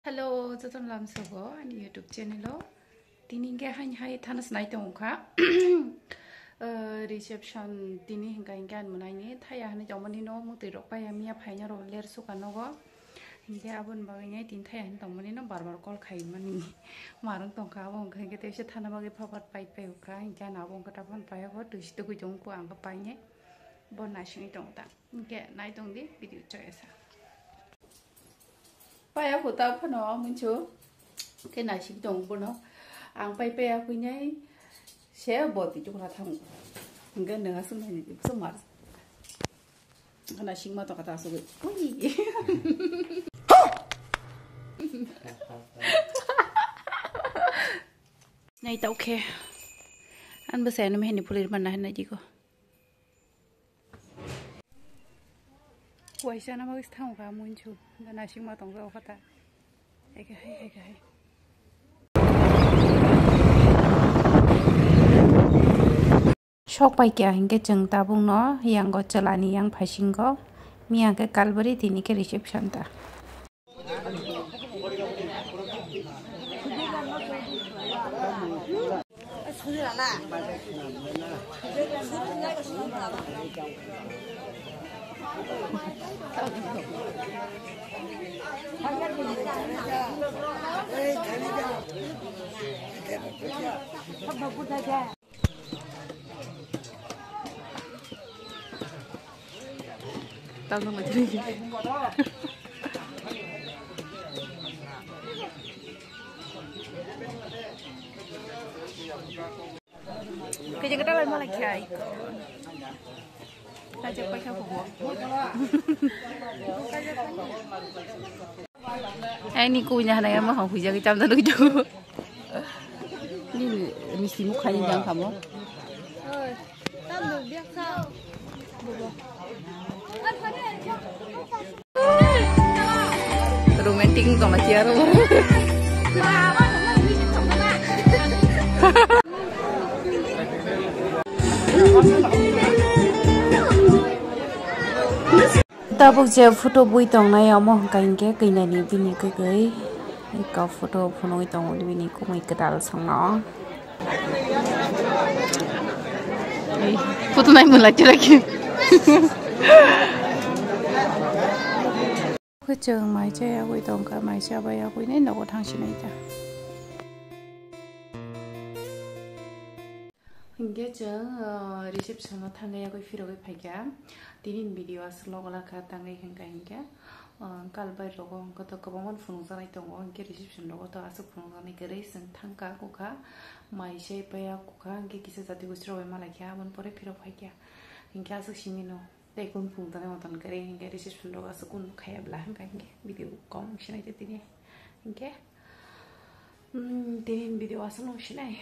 Hello, 저좀 람서고 아니 유튜브 채널로 디닝게 한하이 타나스 나이트 온카 reception dini hingga hingga menanya thaya hanya zaman ini no mukti rok paya mia payanya roller suka nogo hingga abun bagainya tin thaya hanya zaman ini no barbar call kai mani marung tongka abun hingga tevse thana bagai papat pai pai ukra hingga nabung kata pun paya ko tuh itu kujung ku angka paynya bon nasi ini tongta hingga naik tong di video coyasa paya kutal pun no muncul ke nasi tong pun no ang pai paya punya saya buat itu kalau tahu enggak dengan semar karena sing mata kata asuh wih nah itu oke an besar nih ini pulir mana hendak juga wah sana mau istirahat kamu muncul karena sing mata enggak kata hai Shok pai kya hingga jeng tabung no yang go celani yang phasing go miang ke kalbari dini ke reception ta tao không phải chơi cái gì cái đó là kia ta chơi quay theo phục vụ anh đi cùi nhà này em mà không phải giờ cái trăm ta được chưa đi mình xí một hai nhân không không tao được biết sao romantic sama Ciara. Tapi je foto bui tong na ya mo kain ke kain ni bini ke gai ka foto phonoi tong ni bini ko mai kedal sang no foto nai mulai lagi cái trường máy chơi quay tông cả máy xe bay quay nên nó có thằng xin này cha hình cái trường reception nó thằng này quay phiêu quay phải cả tin video aslo gala cả thằng này hình cái kalbai logo có to có món phun ra này tông ông cái reception logo to asuk phun ra này cái reason thằng cả cô cả máy xe bay cô cả cái kisa tadi gustro em malah kia món pore phiêu phải cả hình cái asuk simino Dai kun pung tane matan kare hinga reception loga sukun khaya bla hinga video kom shinai te tini hinga tin video asan shinai